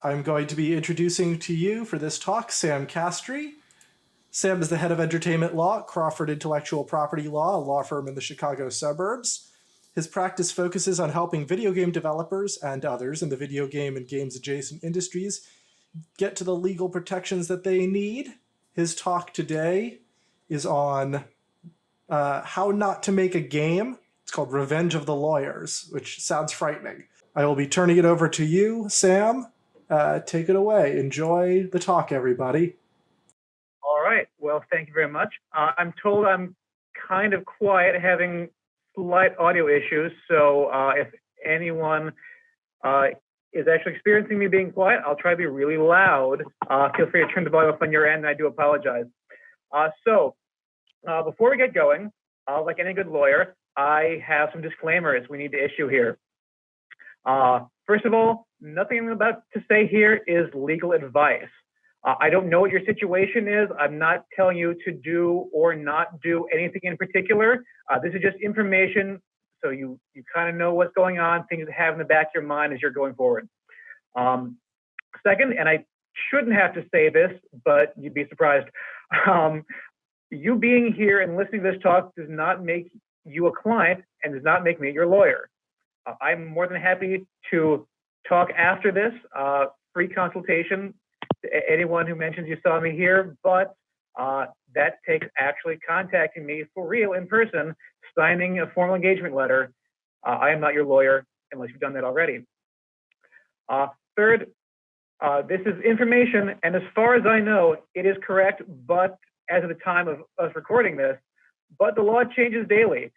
I'm going to be introducing to you for this talk Sam Castree. Sam is the head of entertainment law at Crawford Intellectual Property Law, a law firm in the Chicago suburbs. His practice focuses on helping video game developers and others in the video game and games adjacent industries get to the legal protections that they need. His talk today is on how not to make a game. It's called Revenge of the Lawyers, which sounds frightening. I will be turning it over to you, Sam. Take it away. Enjoy the talk, everybody. All right. Well, thank you very much. I'm told I'm kind of quiet, having slight audio issues. So if anyone is actually experiencing me being quiet, I'll try to be really loud. Feel free to turn the volume up on your end, and I do apologize. Before we get going, like any good lawyer, I have some disclaimers we need to issue here. First of all, nothing I'm about to say here is legal advice. I don't know what your situation is. I'm not telling you to do or not do anything in particular. This is just information, so you kind of know what's going on, things to have in the back of your mind as you're going forward. Second, and I shouldn't have to say this, but you'd be surprised. You being here and listening to this talk does not make you a client and does not make me your lawyer. I'm more than happy to talk after this, free consultation to anyone who mentions you saw me here, but that takes actually contacting me for real in person, signing a formal engagement letter. I am not your lawyer unless you've done that already. Third, this is information, and as far as I know, it is correct, but as of the time of us recording this, but the law changes daily.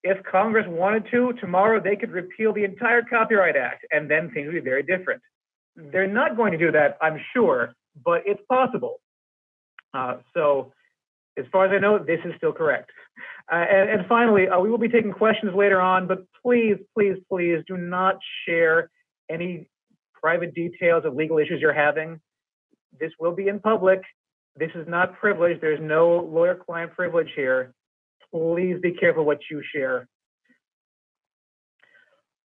If Congress wanted to, tomorrow they could repeal the entire Copyright Act, and then things would be very different. They're not going to do that, I'm sure, but it's possible. So as far as I know, this is still correct. And finally, we will be taking questions later on, but please, please, please do not share any private details of legal issues you're having. This will be in public. This is not privilege. There's no lawyer-client privilege here. Please be careful what you share.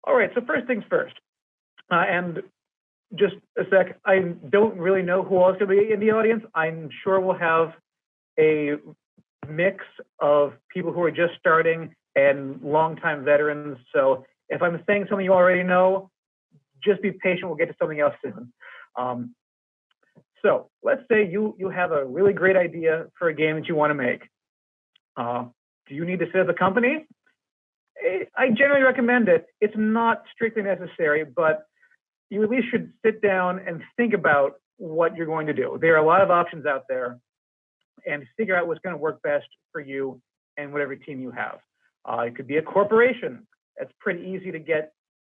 All right, so first things first. And just a sec, I don't really know who else will be in the audience. I'm sure we'll have a mix of people who are just starting and longtime veterans. So if I'm saying something you already know, just be patient. We'll get to something else soon. So let's say you have a really great idea for a game that you want to make. Do you need to set up a company? I generally recommend it. It's not strictly necessary, but you at least should sit down and think about what you're going to do. There are a lot of options out there, and figure out what's going to work best for you and whatever team you have. It could be a corporation. That's pretty easy to get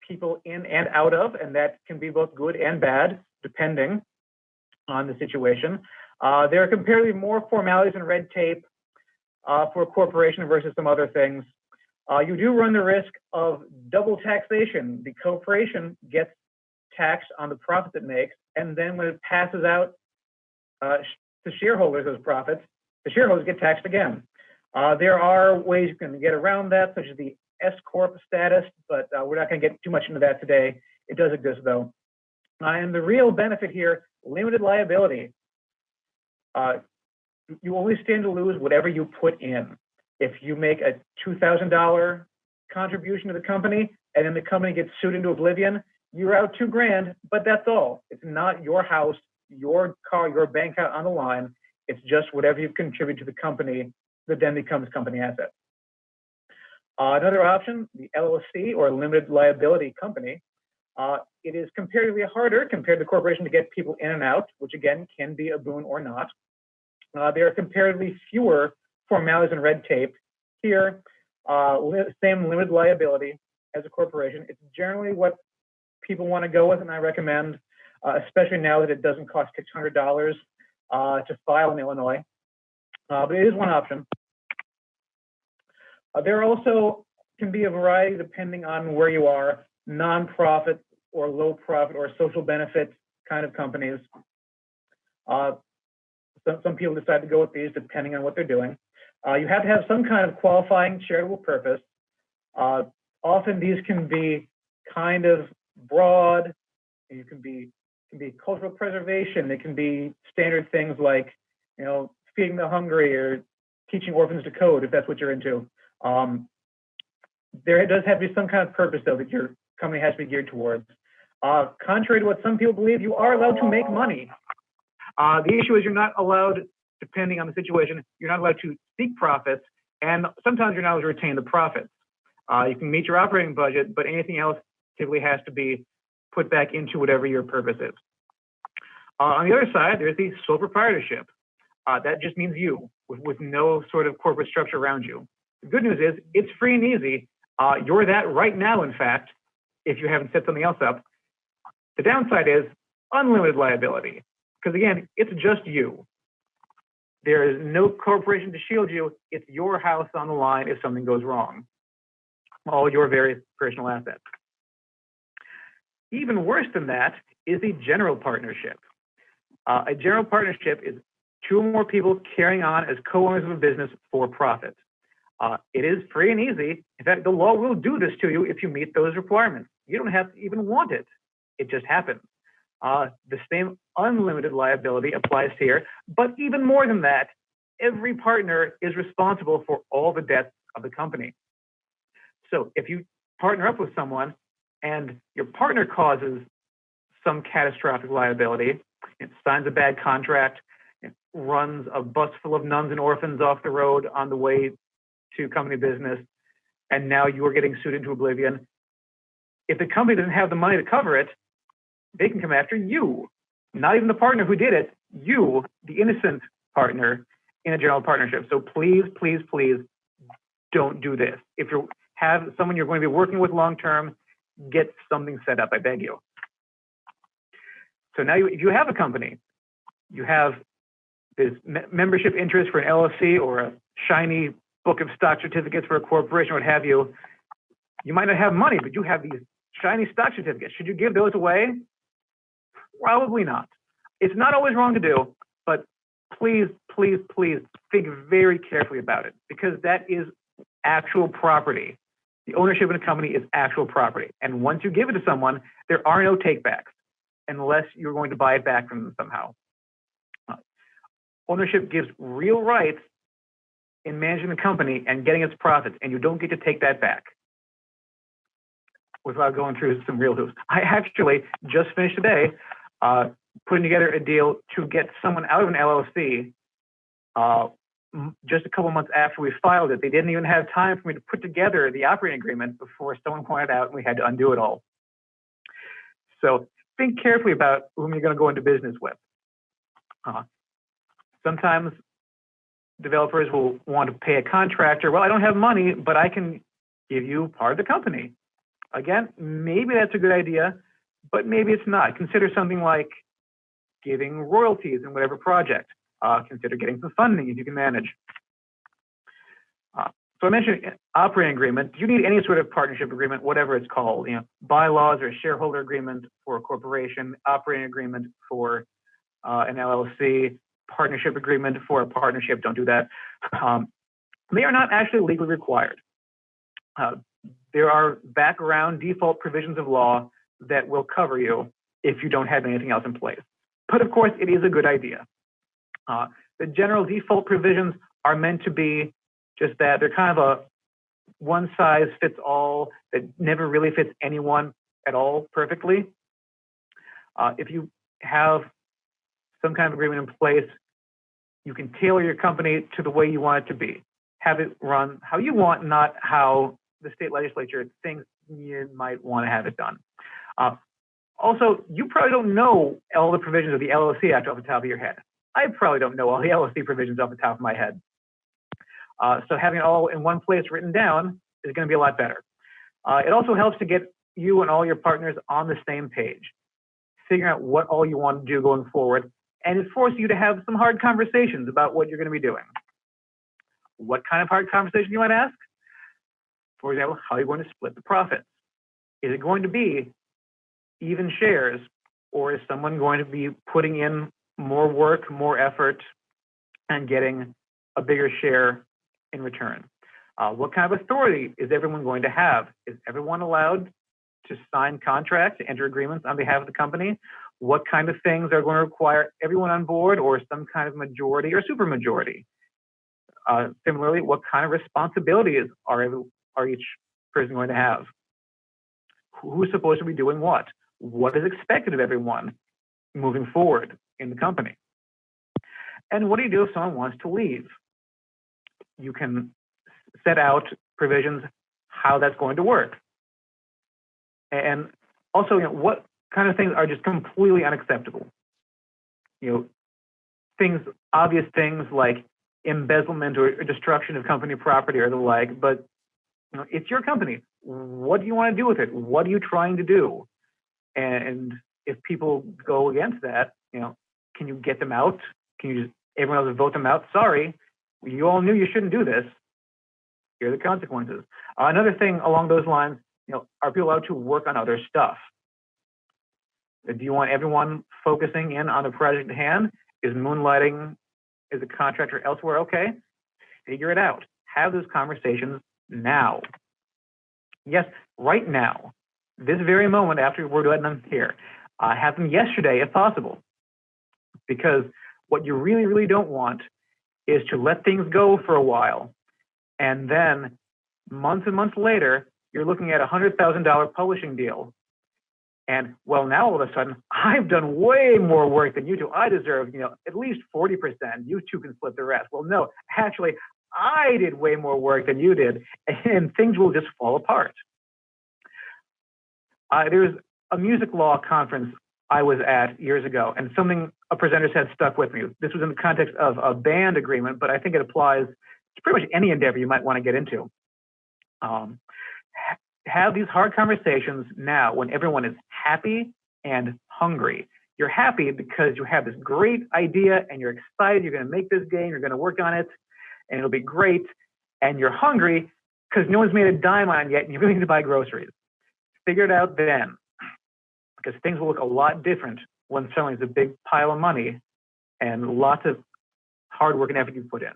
people in and out of, and that can be both good and bad, depending on the situation. There are comparatively more formalities and red tape for a corporation versus some other things. You do run the risk of double taxation. The corporation gets taxed on the profit it makes, and then when it passes out to shareholders those profits, the shareholders get taxed again. There are ways you can get around that, such as the S Corp status, but we're not going to get too much into that today. It does exist, though. And the real benefit here, limited liability. You only stand to lose whatever you put in. If you make a $2,000 contribution to the company and then the company gets sued into oblivion, you're out $2,000, but that's all. It's not your house, your car, your bank account on the line. It's just whatever you've contributed to the company that then becomes company asset. Another option, the LLC or limited liability company. It is comparatively harder compared to corporation to get people in and out, which again can be a boon or not. There are comparatively fewer formalities and red tape. Here, same limited liability as a corporation. It's generally what people want to go with, and I recommend, especially now that it doesn't cost $600 to file in Illinois. But it is one option. There also can be a variety depending on where you are, nonprofit or low profit or social benefit kind of companies. Some people decide to go with these depending on what they're doing. You have to have some kind of qualifying charitable purpose. Often these can be kind of broad. You can be can be cultural preservation. It can be standard things like, feeding the hungry or teaching orphans to code, if that's what you're into. There does have to be some kind of purpose, though, that your company has to be geared towards. Contrary to what some people believe, you are allowed to make money. The issue is you're not allowed, depending on the situation, you're not allowed to seek profits, and sometimes you're not allowed to retain the profits. You can meet your operating budget, but anything else typically has to be put back into whatever your purpose is. On the other side, there's the sole proprietorship. That just means you, with no sort of corporate structure around you. The good news is it's free and easy. You're that right now, in fact, if you haven't set something else up. The downside is unlimited liability, because again, it's just you. There is no corporation to shield you. It's your house on the line if something goes wrong. All your various personal assets. Even worse than that is the general partnership. A general partnership is two or more people carrying on as co-owners of a business for profit. It is free and easy. In fact, the law will do this to you if you meet those requirements. You don't have to even want it. It just happens. The same unlimited liability applies here, but even more than that, every partner is responsible for all the debts of the company. So if you partner up with someone and your partner causes some catastrophic liability, it signs a bad contract, it runs a bus full of nuns and orphans off the road on the way to company business, and now you are getting sued into oblivion. If the company doesn't have the money to cover it, they can come after you, not even the partner who did it, you, the innocent partner in a general partnership. So please, please, please don't do this. If you have someone you're going to be working with long-term, get something set up, I beg you. So now if you have a company, you have this membership interest for an LLC or a shiny book of stock certificates for a corporation, what have you. You might not have money, but you have these shiny stock certificates. Should you give those away? Probably not. It's not always wrong to do, but please, please, please think very carefully about it, because that is actual property. The ownership in a company is actual property. And once you give it to someone, there are no takebacks unless you're going to buy it back from them somehow. Ownership gives real rights in managing the company and getting its profits, and you don't get to take that back without going through some real hoops. I actually just finished today putting together a deal to get someone out of an LLC just a couple months after we filed it. They didn't even have time for me to put together the operating agreement before someone pointed out and we had to undo it all. So think carefully about whom you're going to go into business with. Sometimes developers will want to pay a contractor. Well, I don't have money, but I can give you part of the company. Again, maybe that's a good idea, but maybe it's not. Consider something like giving royalties in whatever project. Consider getting some funding if you can manage. So I mentioned operating agreement. You need any sort of partnership agreement, whatever it's called. Bylaws or a shareholder agreement for a corporation, operating agreement for an LLC, partnership agreement for a partnership. Don't do that. They are not actually legally required. There are background default provisions of law that will cover you if you don't have anything else in place. But of course, it is a good idea. The general default provisions are meant to be just that. They're kind of a one size fits all that never really fits anyone at all perfectly. If you have some kind of agreement in place, you can tailor your company to the way you want it to be. Have it run how you want, not how the state legislature thinks you might want to have it done. Also, you probably don't know all the provisions of the LLC Act off the top of your head. I probably don't know all the LLC provisions off the top of my head. So having it all in one place written down is going to be a lot better. It also helps to get you and all your partners on the same page, figuring out what all you want to do going forward, and it forces you to have some hard conversations about what you're going to be doing. What kind of hard conversation, you might ask? For example, how are you going to split the profits? Is it going to be even shares, or is someone going to be putting in more work, more effort, and getting a bigger share in return? What kind of authority is everyone going to have? Is everyone allowed to sign contracts, to enter agreements on behalf of the company? what kind of things are going to require everyone on board or some kind of majority or supermajority. Similarly, what kind of responsibilities are each person going to have? Who's supposed to be doing what? What is expected of everyone moving forward in the company? And what do you do if someone wants to leave? You can set out provisions how that's going to work. And also, what kind of things are just completely unacceptable? Obvious things like embezzlement or destruction of company property or the like, but it's your company. What do you want to do with it? What are you trying to do? And if people go against that, can you get them out? Can you just, everyone else vote them out? Sorry, you all knew you shouldn't do this. Here are the consequences. Another thing along those lines, are people allowed to work on other stuff? Do you want everyone focusing in on the project at hand? Is moonlighting as a contractor elsewhere? Okay, figure it out. Have those conversations now. Yes, right now, this very moment after we're done here. Have them yesterday if possible. Because what you really, really don't want is to let things go for a while, and then months and months later, you're looking at a $100,000 publishing deal. And well, now all of a sudden, I've done way more work than you do. I deserve, at least 40%. You two can split the rest. Well, no, actually, I did way more work than you did, and things will just fall apart. There's a music law conference I was at years ago, and something a presenter said stuck with me. This was in the context of a band agreement, but I think it applies to pretty much any endeavor you might want to get into. Have these hard conversations now when everyone is happy and hungry. You're happy because you have this great idea and you're excited. You're going to make this game. You're going to work on it, and it'll be great. And you're hungry because no one's made a dime on it yet, and you're going to buy groceries. Figure it out then, because things will look a lot different when suddenly there's a big pile of money and lots of hard work and effort you put in.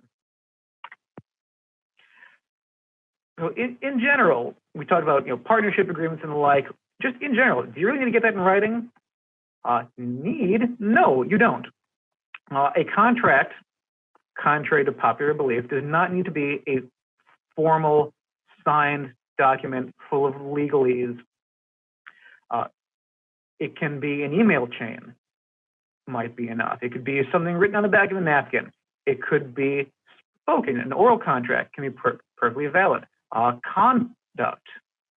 So in general, we talked about partnership agreements and the like. Just in general, do you really need to get that in writing? No, you don't. A contract, contrary to popular belief, does not need to be a formal signed document full of legalese. It can be an email chain, might be enough. It could be something written on the back of a napkin. It could be spoken. An oral contract can be perfectly valid. Conduct,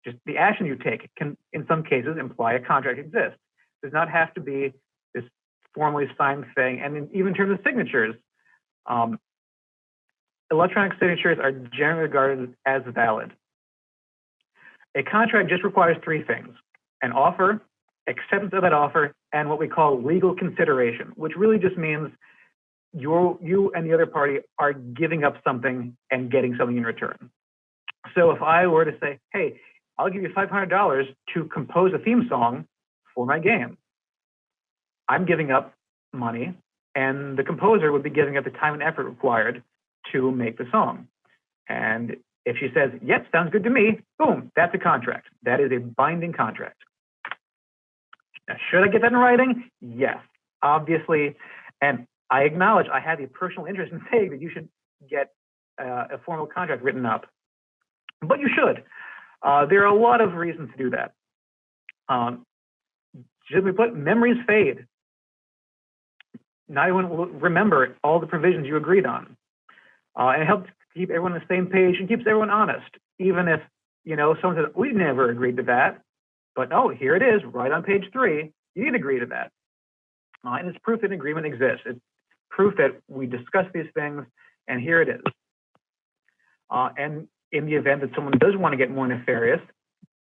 just the action you take, can in some cases imply a contract exists. It does not have to be this formally signed thing. And even in terms of signatures, electronic signatures are generally regarded as valid. A contract just requires three things: an offer, acceptance of that offer, and what we call legal consideration, which really just means you and the other party are giving up something and getting something in return. So if I were to say, hey, I'll give you $500 to compose a theme song for my game, I'm giving up money, and the composer would be giving up the time and effort required to make the song. And if she says, yep, sounds good to me, boom, that's a contract. That is a binding contract. Now, should I get that in writing? Yes, obviously. And I acknowledge I have a personal interest in saying that you should get a formal contract written up. But you should. There are a lot of reasons to do that. Simply put, memories fade. Not everyone will remember all the provisions you agreed on. And it helps keep everyone on the same page and keeps everyone honest. Even if, someone says, we never agreed to that, but oh, here it is, right on page 3, you did agree to that. And it's proof that an agreement exists. It's proof that we discussed these things, and here it is. And in the event that someone does want to get more nefarious,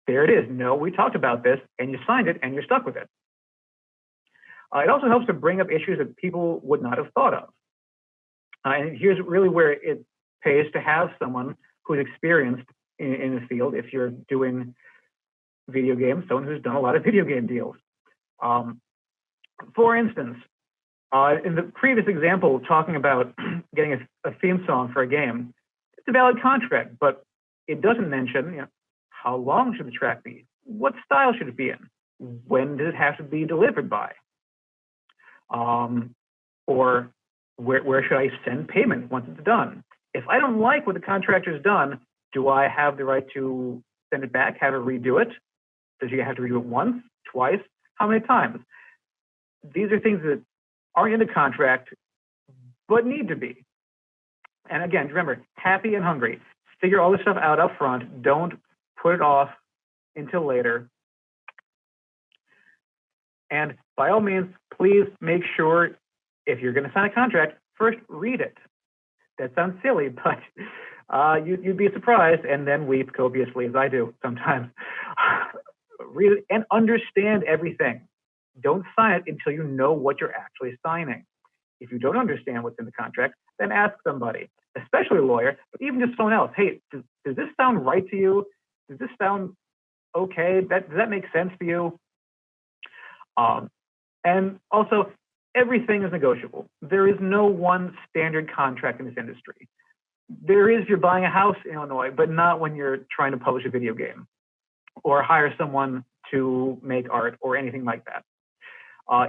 there it is. No, we talked about this, and you signed it, and you're stuck with it. It also helps to bring up issues that people would not have thought of. And here's really where it pays to have someone who's experienced in the field. If you're doing video games, someone who's done a lot of video game deals. For instance, in the previous example, talking about getting a theme song for a game, it's a valid contract, but it doesn't mention how long should the track be? What style should it be in? When does it have to be delivered by? Or where should I send payment once it's done? If I don't like what the contractor's done, do I have the right to send it back, have her redo it? Does she have to redo it once, twice? How many times? These are things that aren't in the contract, but need to be. And again, remember, happy and hungry. Figure all this stuff out up front. Don't put it off until later. And by all means, please make sure if you're going to sign a contract, first read it. That sounds silly, but you'd be surprised and then weep copiously, as I do sometimes. Read it and understand everything. Don't sign it until you know what you're actually signing. If you don't understand what's in the contract, then ask somebody, especially a lawyer, but even just someone else. Hey, does this sound right to you? Does this sound okay? Does that make sense to you? And also, everything is negotiable. There is no one standard contract in this industry. There is, you're buying a house in Illinois, but not when you're trying to publish a video game or hire someone to make art or anything like that.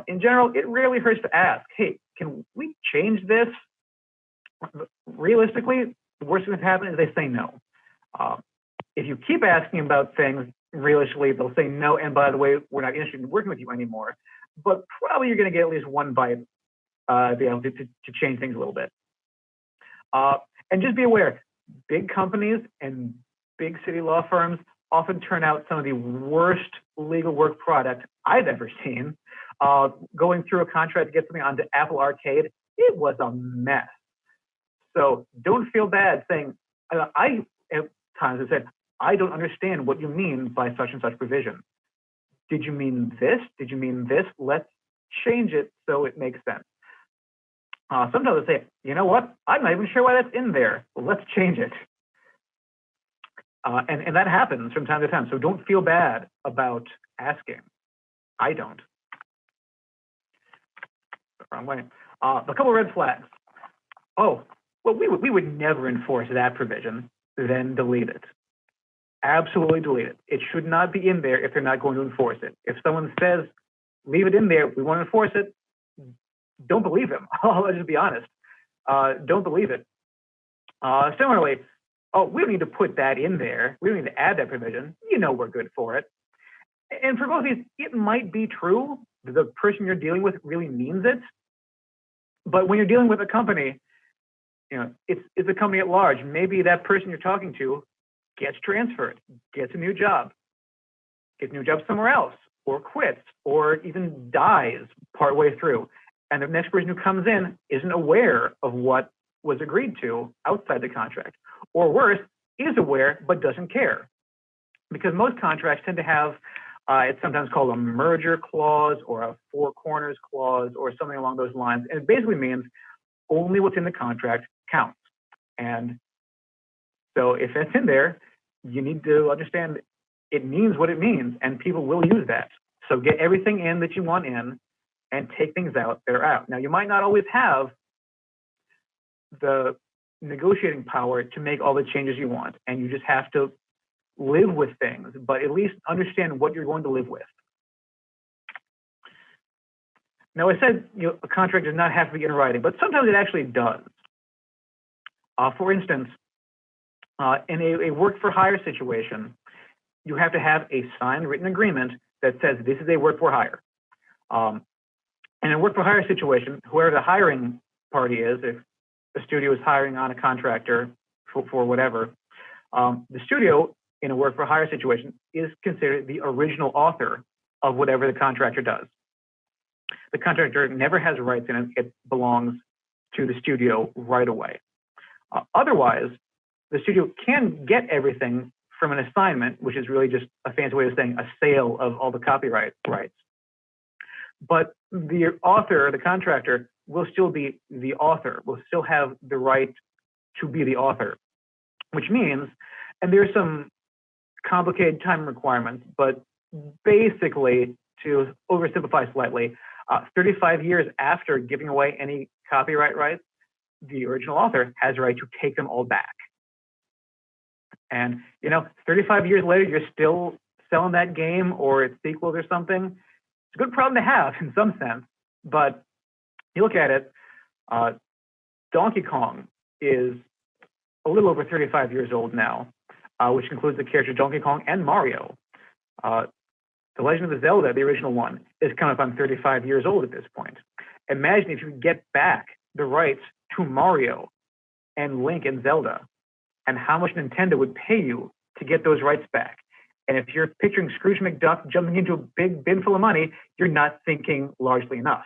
In general, it rarely hurts to ask, hey, can we change this? Realistically, the worst thing that happens is they say no. If you keep asking about things, realistically, they'll say no, and by the way, we're not interested in working with you anymore. But probably you're going to get at least one bite to change things a little bit. And just be aware, big companies and big city law firms often turn out some of the worst legal work product I've ever seen. Going through a contract to get something onto Apple Arcade, it was a mess. So don't feel bad saying, I at times have said, I don't understand what you mean by such and such provision. Did you mean this? Did you mean this? Let's change it so it makes sense. Sometimes they say, you know what? I'm not even sure why that's in there. Well, let's change it. And that happens from time to time. So don't feel bad about asking. I don't. Wrong way. A couple of red flags. Oh, well, we would never enforce that provision. Then delete it. Absolutely delete it. It should not be in there if they're not going to enforce it. If someone says, leave it in there, we want to enforce it, don't believe them. I'll just be honest. Don't believe it. Similarly, oh, we don't need to put that in there. We don't need to add that provision. You know we're good for it. And for both of these, it might be true that the person you're dealing with really means it. But when you're dealing with a company, you know, it's a company at large. Maybe that person you're talking to gets transferred, gets a new job somewhere else, or quits, or even dies partway through. And the next person who comes in isn't aware of what was agreed to outside the contract. Or worse, is aware but doesn't care. Because most contracts tend to have, it's sometimes called a merger clause or a four corners clause or something along those lines. And it basically means only what's in the contract counts. And so if that's in there, you need to understand it means what it means, and people will use that. So get everything in that you want in and take things out that are out. Now, you might not always have the negotiating power to make all the changes you want, and you just have to live with things, but at least understand what you're going to live with. Now, I said a contract does not have to be in writing, but sometimes it actually does. For instance, in a work-for-hire situation, you have to have a signed written agreement that says this is a work-for-hire. In a work-for-hire situation, whoever the hiring party is, if the studio is hiring on a contractor for whatever, the studio in a work-for-hire situation is considered the original author of whatever the contractor does. The contractor never has rights in it. It belongs to the studio right away. Otherwise, the studio can get everything from an assignment, which is really just a fancy way of saying a sale of all the copyright rights. But the author, the contractor, will still be the author, will still have the right to be the author, which means, and there's some complicated time requirements, but basically, to oversimplify slightly, 35 years after giving away any copyright rights, the original author has the right to take them all back. And, 35 years later, you're still selling that game or its sequels or something. It's a good problem to have in some sense, but You look at it, Donkey Kong is a little over 35 years old now, which includes the characters Donkey Kong and Mario. The Legend of Zelda, the original one, is coming up on 35 years old at this point. Imagine if you could get back the rights to Mario and Link and Zelda, and how much Nintendo would pay you to get those rights back. And if you're picturing Scrooge McDuck jumping into a big bin full of money, you're not thinking largely enough.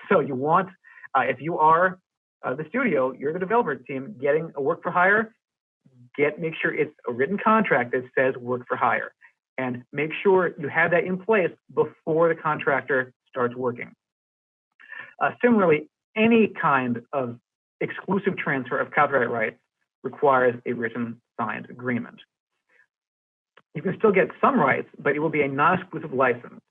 So you want, if you are the studio, you're the developer team getting a work for hire, make sure it's a written contract that says work for hire. And make sure you have that in place before the contractor starts working. Similarly, any kind of exclusive transfer of copyright rights requires a written signed agreement. You can still get some rights, but it will be a non-exclusive license.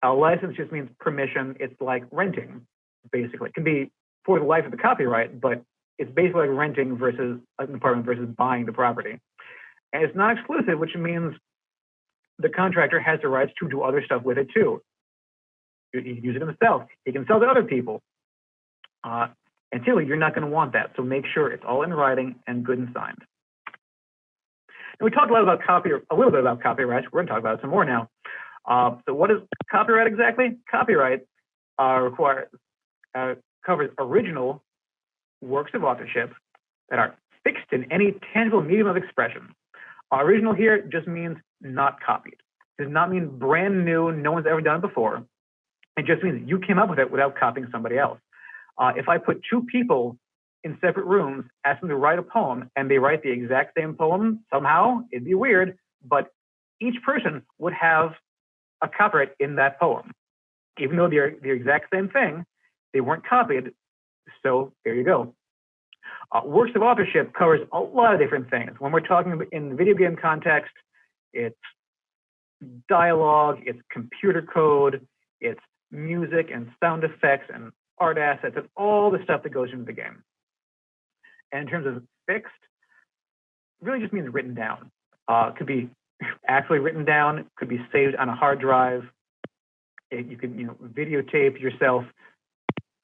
A license just means permission. It's like renting, basically. It can be for the life of the copyright, but it's basically like renting versus an apartment versus buying the property. And it's not exclusive, which means the contractor has the rights to do other stuff with it too. He can use it himself. He can sell to other people. And typically, you're not going to want that. So make sure it's all in writing and good and signed. And we talked a little bit about copyrights. We're going to talk about it some more now. So what is copyright exactly? Copyright covers original works of authorship that are fixed in any tangible medium of expression. Original here just means not copied. It does not mean brand new, no one's ever done it before. It just means you came up with it without copying somebody else. If I put two people in separate rooms, ask them to write a poem, and they write the exact same poem, somehow, it'd be weird, but each person would have a copyright in that poem. Even though they're the exact same thing, they weren't copied, so there you go. Works of authorship covers a lot of different things. When we're talking in the video game context, it's dialogue, it's computer code, it's music and sound effects and art assets and all the stuff that goes into the game. And in terms of fixed, really just means written down. It could be actually written down, could be saved on a hard drive. You could videotape yourself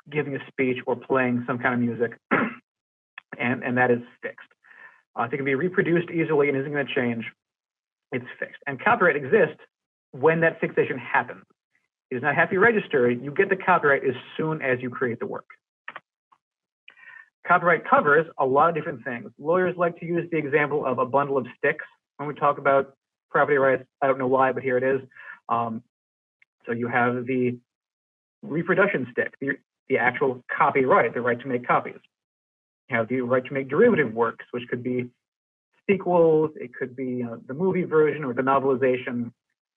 giving a speech or playing some kind of music, and that is fixed. It can be reproduced easily and isn't going to change. It's fixed. And copyright exists when that fixation happens. It does not have to be registered. You get the copyright as soon as you create the work. Copyright covers a lot of different things. Lawyers like to use the example of a bundle of sticks when we talk about property rights. I don't know why, but here it is. So you have the reproduction stick, the actual copyright, the right to make copies. You have the right to make derivative works, which could be sequels, it could be the movie version or the novelization,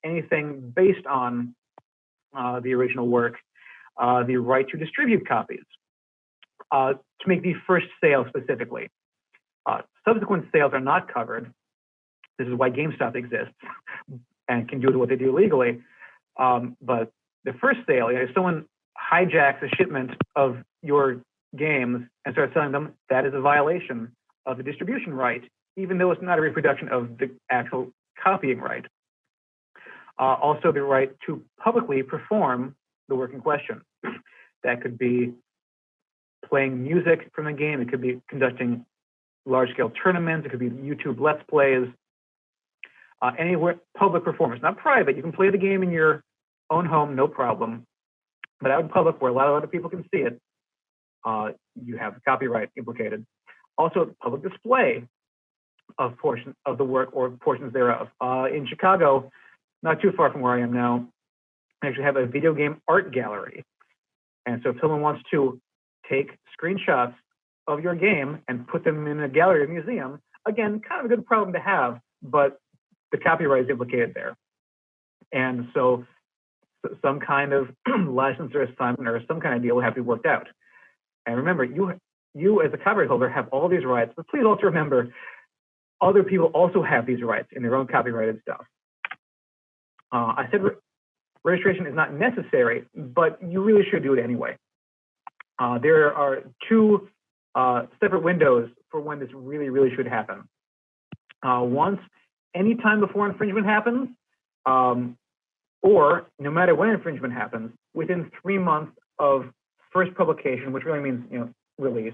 anything based on the original work. The right to distribute copies, to make the first sale specifically. Subsequent sales are not covered. This is why GameStop exists and can do what they do legally. But the first sale, if someone hijacks a shipment of your games and starts selling them, that is a violation of the distribution right, even though it's not a reproduction of the actual copying right. Also, the right to publicly perform the work in question. That could be playing music from the game. It could be conducting large-scale tournaments. It could be YouTube Let's Plays. Anywhere, public performance, not private. You can play the game in your own home, no problem. But out in public, where a lot of other people can see it, you have copyright implicated. Also, public display of portions of the work or portions thereof. In Chicago, not too far from where I am now, I actually have a video game art gallery. And so if someone wants to take screenshots of your game and put them in a gallery or museum, again, kind of a good problem to have, but the copyright is implicated there. And so some kind of license or assignment or some kind of deal will have to be worked out. And remember, you as a copyright holder have all these rights, but please also remember, other people also have these rights in their own copyrighted stuff. I said registration is not necessary, but you really should do it anyway. There are two separate windows for when this really, really should happen. Once, any time before infringement happens, or no matter when infringement happens, within 3 months of first publication, which really means, release,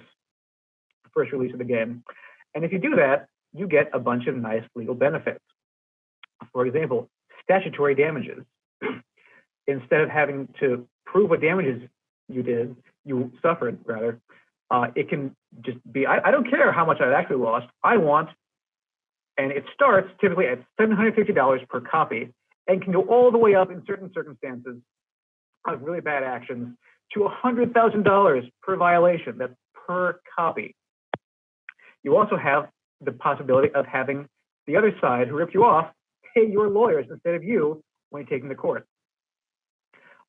first release of the game. And if you do that, you get a bunch of nice legal benefits. For example, statutory damages. Instead of having to prove what damages you suffered rather, it can just be, I don't care how much I've actually lost, I want, and it starts typically at $750 per copy and can go all the way up in certain circumstances of really bad actions to $100,000 per violation. That's per copy. You also have the possibility of having the other side who ripped you off pay your lawyers instead of you when you take them to court.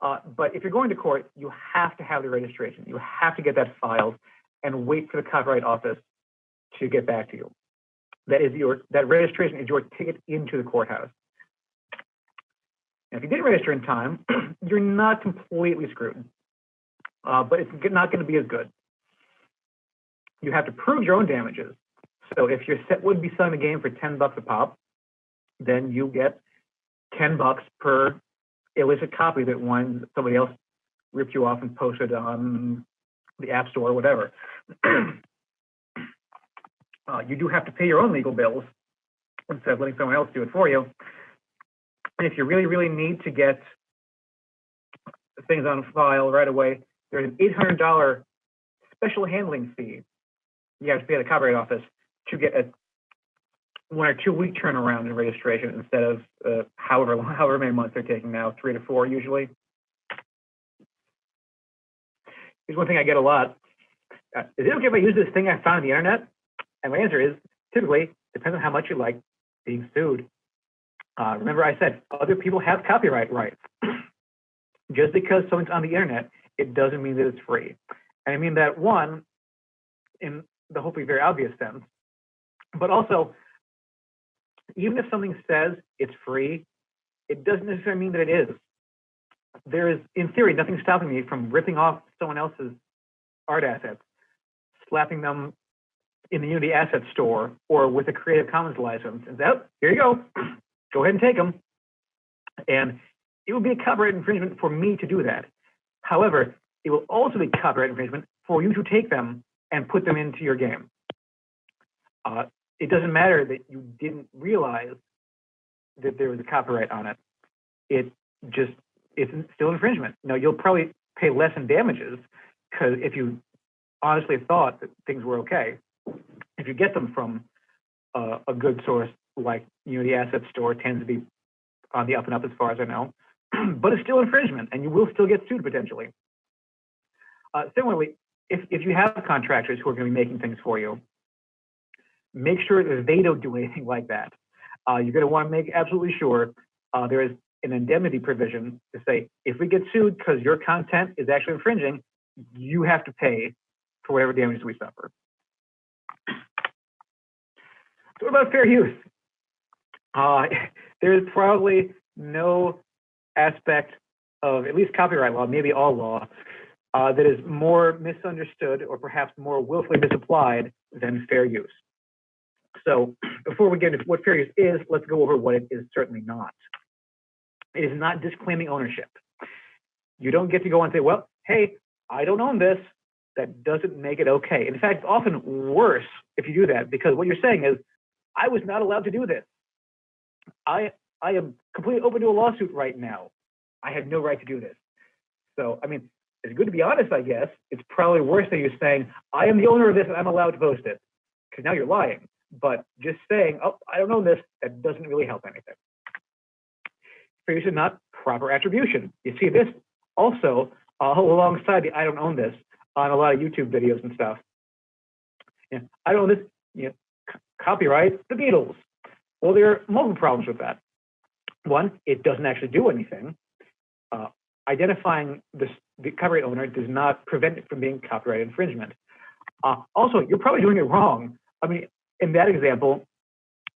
But if you're going to court, you have to have the registration. You have to get that filed and wait for the Copyright Office to get back to you. That registration is your ticket into the courthouse. And if you didn't register in time, you're not completely screwed, but it's not going to be as good. You have to prove your own damages. So if your set would be selling the game for $10 a pop, then you get $10 per illicit copy that somebody else ripped you off and posted on the App Store or whatever. You do have to pay your own legal bills instead of letting someone else do it for you. And if you really, really need to get things on file right away, there's an $800 special handling fee you have to pay the Copyright Office to get a 1 or 2 week turnaround in registration instead of however many months they're taking now, 3 to 4 usually. Here's one thing I get a lot. Is it okay if I use this thing I found on the internet? And my answer is typically depends on how much you like being sued. Remember I said other people have copyright rights. Just because something's on the internet, it doesn't mean that it's free. And I mean that, one, in the hopefully very obvious sense, but also, even if something says it's free, it doesn't necessarily mean that it is. There is, in theory, nothing stopping me from ripping off someone else's art assets, slapping them in the Unity Asset Store or with a Creative Commons license, and say, oh, here you go, go ahead and take them. And it would be a copyright infringement for me to do that. However, it will also be copyright infringement for you to take them and put them into your game. It doesn't matter that you didn't realize that there was a copyright on it. It's still infringement. Now, you'll probably pay less in damages because if you honestly thought that things were okay, if you get them from a good source like the Asset Store tends to be on the up and up as far as I know, but it's still infringement and you will still get sued potentially. Similarly, if you have contractors who are going to be making things for you, make sure that they don't do anything like that. You're going to want to make absolutely sure there is an indemnity provision to say, if we get sued because your content is actually infringing, you have to pay for whatever damages we suffer. So what about fair use? There is probably no aspect of at least copyright law, maybe all law, that is more misunderstood or perhaps more willfully misapplied than fair use. So before we get into what fair use is, let's go over what it is certainly not. It is not disclaiming ownership. You don't get to go and say, well, hey, I don't own this. That doesn't make it okay. In fact, it's often worse if you do that, because what you're saying is, I was not allowed to do this. I am completely open to a lawsuit right now. I had no right to do this. So, I mean, it's good to be honest, I guess. It's probably worse than you saying, I am the owner of this and I'm allowed to post it, because now you're lying. But just saying, oh, I don't own this, that doesn't really help anything. Fair use is not proper attribution. You see this also alongside the I don't own this on a lot of YouTube videos and stuff. Yeah, I don't own this, copyright the Beatles. Well, there are multiple problems with that. One, it doesn't actually do anything. Identifying the copyright owner does not prevent it from being copyright infringement. Also, you're probably doing it wrong. I mean, in that example,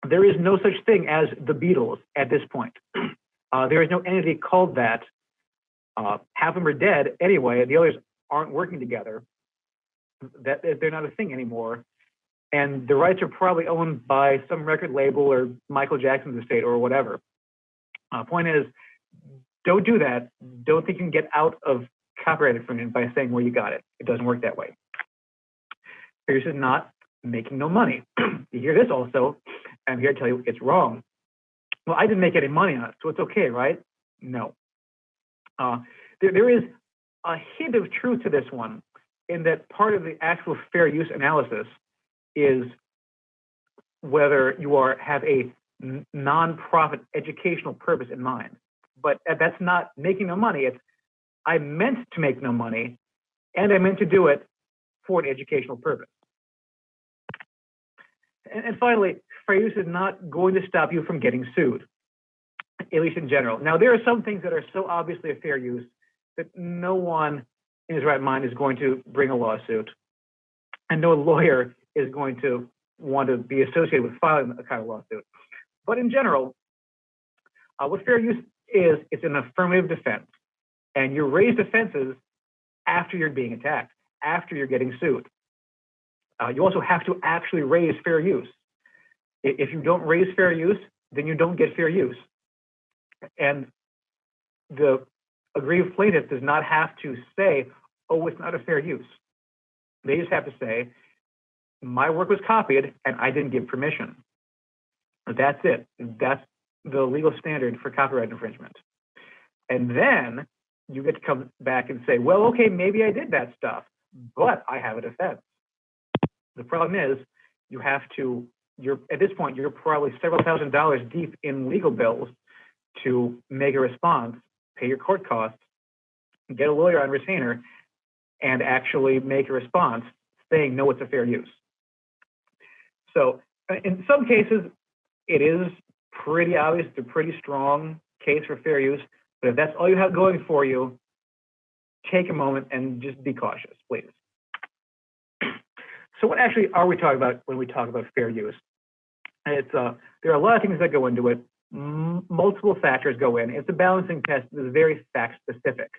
there is no such thing as the Beatles at this point. There is no entity called that. Half of them are dead anyway. The others aren't working together. They're not a thing anymore. And the rights are probably owned by some record label or Michael Jackson's estate or whatever. Point is, don't do that. Don't think you can get out of copyright infringement by saying where you got it. It doesn't work that way. Fair use is not making no money. You hear this also, and I'm here to tell you it's wrong. Well, I didn't make any money on it, so it's okay, right? No. There is a hint of truth to this one, in that part of the actual fair use analysis is whether you have a non-profit educational purpose in mind. But that's not making no money. It's I meant to make no money, and I meant to do it for an educational purpose. And finally, fair use is not going to stop you from getting sued, at least in general. Now, there are some things that are so obviously a fair use that no one in his right mind is going to bring a lawsuit, and no lawyer is going to want to be associated with filing a kind of lawsuit. But in general, what fair use is, it's an affirmative defense. And you raise defenses after you're being attacked, after you're getting sued. You also have to actually raise fair use. If you don't raise fair use, then you don't get fair use. And the aggrieved plaintiff does not have to say, oh, it's not a fair use. They just have to say, my work was copied and I didn't give permission. That's it. That's the legal standard for copyright infringement. And then you get to come back and say, well, okay, maybe I did that stuff, but I have a defense. The problem is at this point, you're probably several $1,000s deep in legal bills to make a response, pay your court costs, get a lawyer on retainer, and actually make a response saying, no, it's a fair use. So in some cases, it is pretty obvious, it's a pretty strong case for fair use, but if that's all you have going for you, take a moment and just be cautious, please. So what actually are we talking about when we talk about fair use? There are a lot of things that go into it. Multiple factors go in. It's a balancing test that is very fact specific.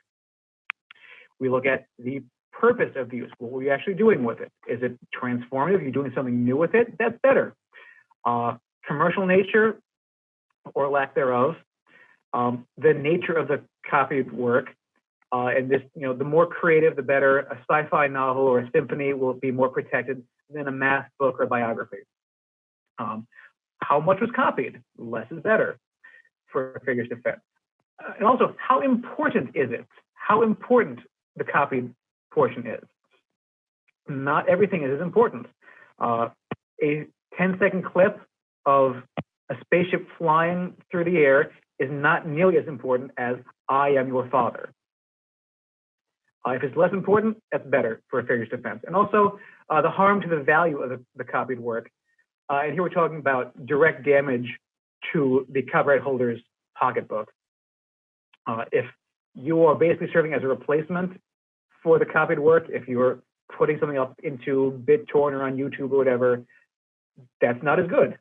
We look at the purpose of the use. What were you actually doing with it? Is it transformative? You're doing something new with it? That's better. Commercial nature or lack thereof. The nature of the copied work. And this, the more creative, the better. A sci-fi novel or a symphony will be more protected than a math book or biography. How much was copied? Less is better for a fair use defense. And also, how important is it? How important the copied portion is. Not everything is as important. A 10-second clip of a spaceship flying through the air is not nearly as important as I am your father. If it's less important, that's better for a fair use defense. And also the harm to the value of the copied work. And here we're talking about direct damage to the copyright holder's pocketbook. If you are basically serving as a replacement for the copied work, if you're putting something up into BitTorrent or on YouTube or whatever, that's not as good.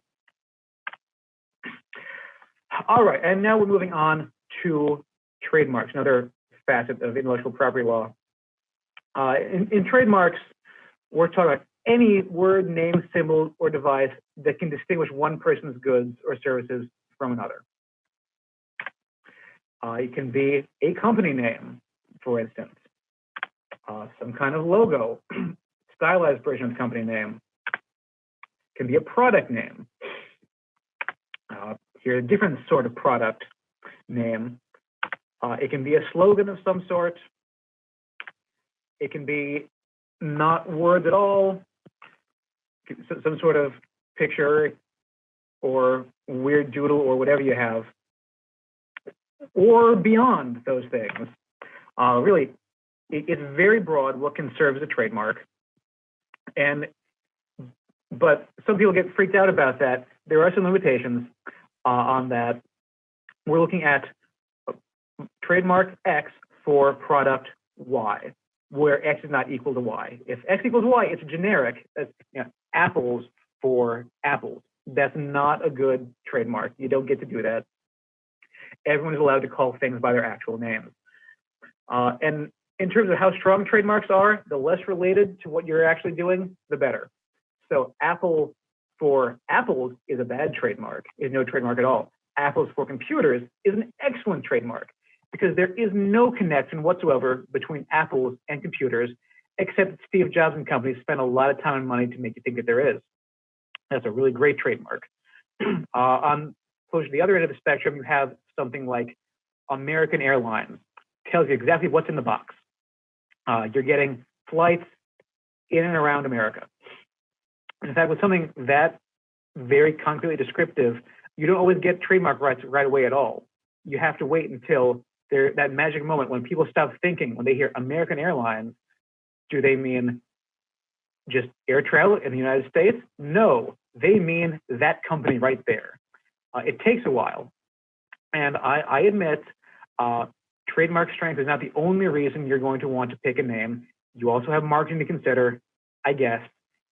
All right, and now we're moving on to trademarks, another facet of intellectual property law. In trademarks, we're talking about any word, name, symbol, or device that can distinguish one person's goods or services from another. It can be a company name, for instance, some kind of logo, stylized version of the company name. It can be a product name. Here's a different sort of product name. It can be a slogan of some sort. It can be not words at all, some sort of picture or weird doodle or whatever you have, or beyond those things. Really, it's very broad what can serve as a trademark. But some people get freaked out about that. There are some limitations on that. We're looking at trademark X for product Y, where X is not equal to Y. If X equals Y, it's generic. Apples for apples. That's not a good trademark. You don't get to do that. Everyone is allowed to call things by their actual names. And in terms of how strong trademarks are, the less related to what you're actually doing, the better. So Apple for apples is a bad trademark, is no trademark at all. Apples for computers is an excellent trademark. because there is no connection whatsoever between Apple and computers, except that Steve Jobs and company spent a lot of time and money to make you think that there is. That's a really great trademark. On close to the other end of the spectrum, you have something like American Airlines. Tells you exactly what's in the box. You're getting flights in and around America. In fact, with something that very concretely descriptive, you don't always get trademark rights right away at all. You have to wait until that magic moment when people stop thinking, when they hear American Airlines, do they mean just air travel in the United States? No, they mean that company right there. It takes a while. And I admit, trademark strength is not the only reason you're going to want to pick a name. You also have marketing to consider, I guess.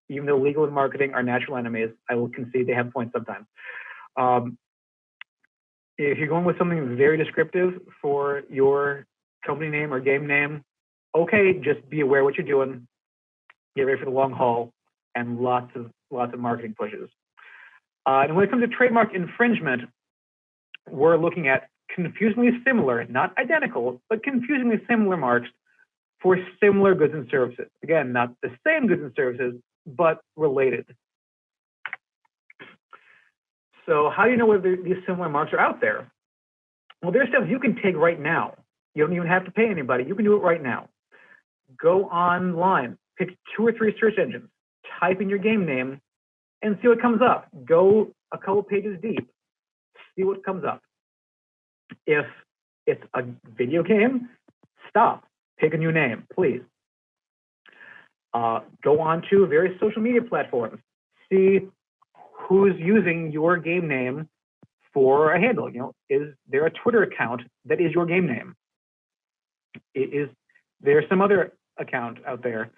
Even though legal and marketing are natural enemies, I will concede they have points sometimes. If you're going with something very descriptive for your company name or game name, okay, just be aware what you're doing. Get ready for the long haul and lots of marketing pushes. And when it comes to trademark infringement, we're looking at confusingly similar, not identical, but confusingly similar marks for similar goods and services. Again, not the same goods and services, but related. So how do you know whether these similar marks are out there? Well, there's steps you can take right now. You don't even have to pay anybody. You can do it right now. Go online, pick 2 or 3 search engines, type in your game name, and see what comes up. Go a couple pages deep, see what comes up. If it's a video game, stop, pick a new name, please. Go on to various social media platforms, see who's using your game name for a handle. You know, is there a Twitter account that is your game name? Is there some other account out there?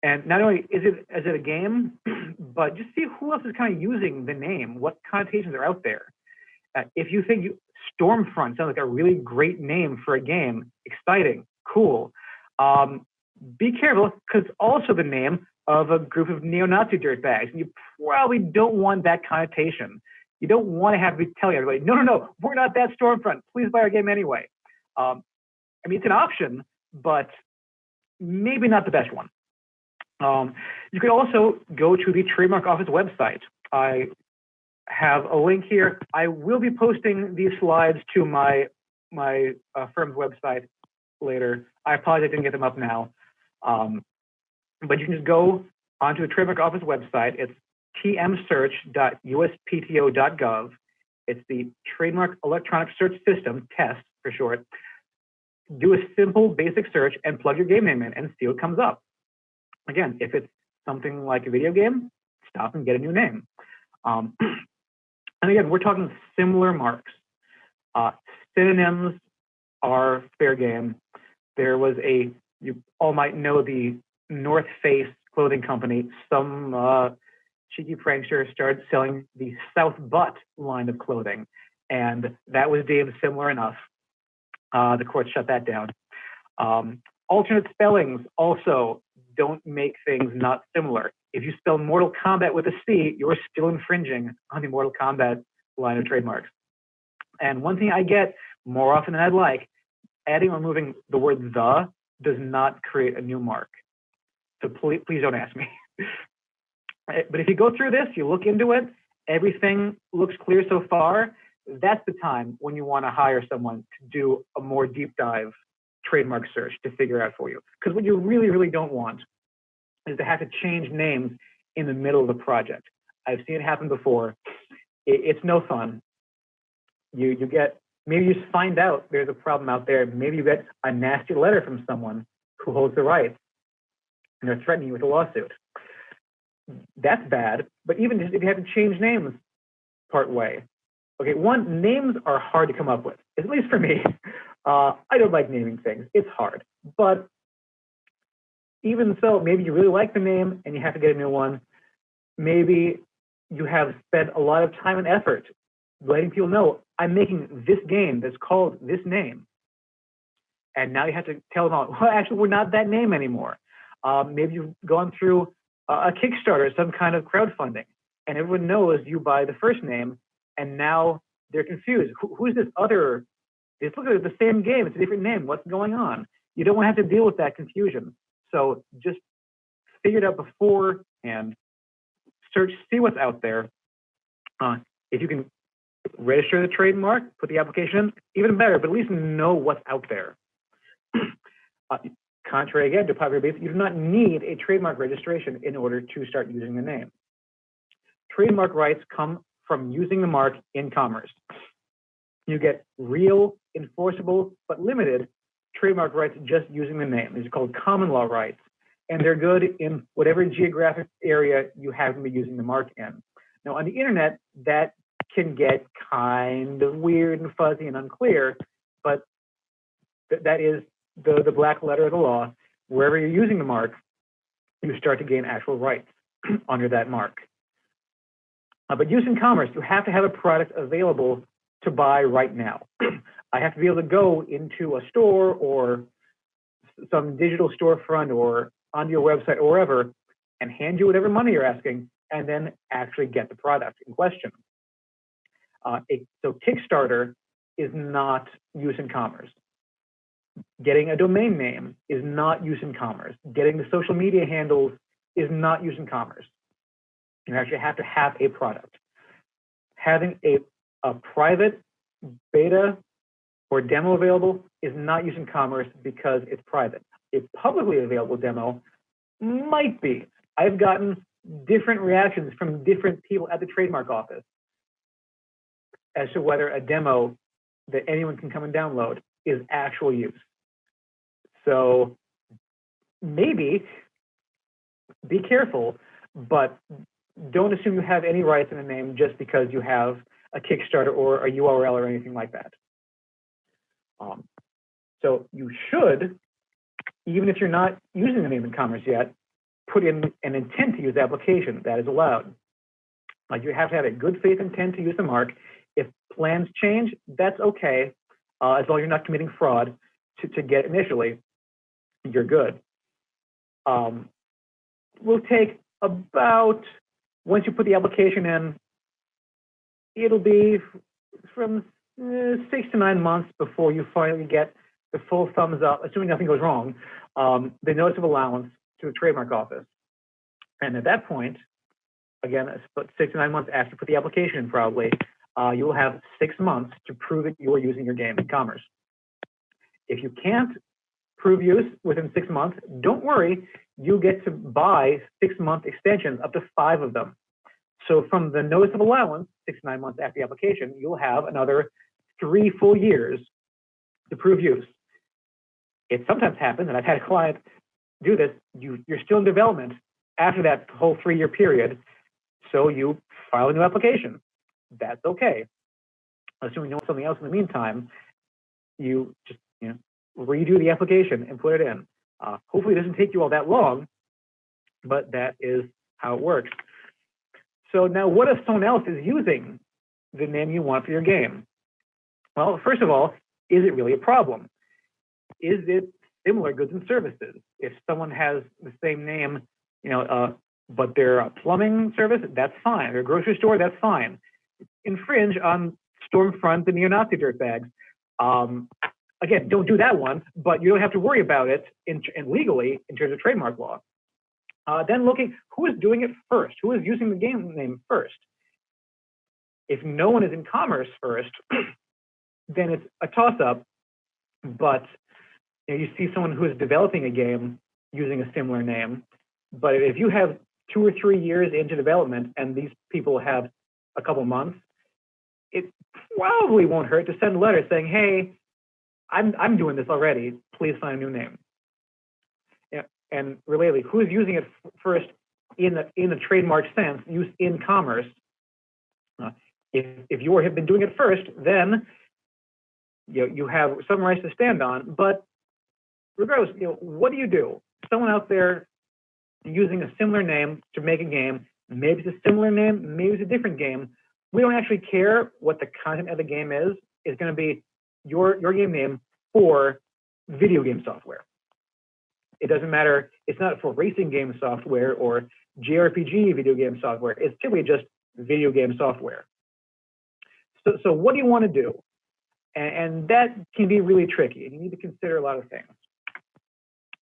And not only is it a game, but just see who else is kind of using the name, what connotations are out there. If you think Stormfront sounds like a really great name for a game, exciting, cool, be careful, because also the name of a group of neo-Nazi dirtbags, and you probably don't want that connotation. You don't want to have to be telling everybody, no, we're not that Stormfront. Please buy our game anyway. I mean, it's an option, but maybe not the best one. You could also go to the Trademark Office website. I have a link here. I will be posting these slides to my firm's website later. I apologize I didn't get them up now. But you can just go onto the Trademark Office website. It's tmsearch.uspto.gov. It's the Trademark Electronic Search System, TEST for short. Do a simple basic search and plug your game name in and see what comes up. Again, if it's something like a video game, stop and get a new name. And again, we're talking similar marks. Synonyms are fair game. There was you all might know the North Face clothing company. Some cheeky prankster started selling the South Butt line of clothing, and that was deemed similar enough. The court shut that down. Alternate spellings also don't make things not similar. If you spell Mortal Kombat with a C, you're still infringing on the Mortal Kombat line of trademarks. And one thing I get more often than I'd like, adding or removing the word the does not create a new mark. So please don't ask me. But if you go through this, you look into it, everything looks clear so far, that's the time when you want to hire someone to do a more deep dive trademark search to figure out for you. Because what you really, really don't want is to have to change names in the middle of the project. I've seen it happen before. It's no fun. You get, maybe you just find out there's a problem out there. Maybe you get a nasty letter from someone who holds the rights and they're threatening you with a lawsuit. That's bad, but even if you have to change names part way. Okay, one, names are hard to come up with, at least for me. I don't like naming things, it's hard. But even so, maybe you really like the name and you have to get a new one. Maybe you have spent a lot of time and effort letting people know, I'm making this game that's called this name. And now you have to tell them all, well, actually, we're not that name anymore. Maybe you've gone through a Kickstarter, some kind of crowdfunding, and everyone knows you by the first name, and now they're confused. Who's this other It's look at the same game. It's a different name. What's going on? You don't want to have to deal with that confusion. So just figure it out before and search, see what's out there. If you can register the trademark, put the application in, even better, but at least know what's out there. Contrary again to popular belief, you do not need a trademark registration in order to start using the name. Trademark rights come from using the mark in commerce. You get real, enforceable, but limited trademark rights just using the name. These are called common law rights, and they're good in whatever geographic area you happen to be using the mark in. Now, on the internet, that can get kind of weird and fuzzy and unclear, but that is the black letter of the law. Wherever you're using the mark, you start to gain actual rights under that mark. But use in commerce, you have to have a product available to buy right now. I have to be able to go into a store or some digital storefront or onto your website or wherever and hand you whatever money you're asking and then actually get the product in question. So Kickstarter is not use in commerce. Getting a domain name is not use in commerce. Getting the social media handles is not use in commerce. You actually have to have a product. Having a private beta or demo available is not use in commerce because it's private. A publicly available demo might be. I've gotten different reactions from different people at the trademark office as to whether a demo that anyone can come and download is actual use. So maybe be careful, but don't assume you have any rights in a name just because you have a Kickstarter or a URL or anything like that. So you should, even if you're not using the name in commerce yet, put in an intent to use application that is allowed. Like you have to have a good faith intent to use the mark. If plans change, that's okay, as long as you're not committing fraud to get initially, you're good. Will take about, once you put the application in, it'll be from 6 to 9 months before you finally get the full thumbs up, assuming nothing goes wrong, the notice of allowance to the trademark office. And at that point, again, 6 to 9 months after you put the application in probably, you will have 6 months to prove that you are using your game in commerce. If you can't prove use within 6 months, don't worry, you get to buy 6-month extensions, up to 5 of them. So from the notice of allowance, 6 to 9 months after the application, you'll have another 3 full years to prove use. It sometimes happens, and I've had a client do this, you're still in development after that whole 3-year period, so you file a new application. That's okay. Assuming you know something else in the meantime, you just redo the application and put it in. Hopefully it doesn't take you all that long, but that is how it works. So now what if someone else is using the name you want for your game? Well, first of all, is it really a problem? Is it similar goods and services? If someone has the same name, but they're a plumbing service, that's fine. They're a grocery store, that's fine. Infringe on Stormfront, the neo-Nazi dirtbags. Again, don't do that one, but you don't have to worry about it in legally in terms of trademark law. Then looking, who is doing it first? Who is using the game name first? If no one is in commerce first, then it's a toss-up, but you see someone who is developing a game using a similar name. But if you have 2 or 3 years into development and these people have a couple months, it probably won't hurt to send a letter saying, hey, I'm doing this already, please find a new name. And relatedly, who is using it first in the trademark sense, use in commerce? If you have been doing it first, then you have some rights to stand on. But regardless, what do you do? Someone out there using a similar name to make a game, maybe it's a similar name, maybe it's a different game. We don't actually care what the content of the game is. It's going to be your game name for video game software. It doesn't matter. It's not for racing game software or JRPG video game software. It's typically just video game software. So what do you want to do? And that can be really tricky, and you need to consider a lot of things.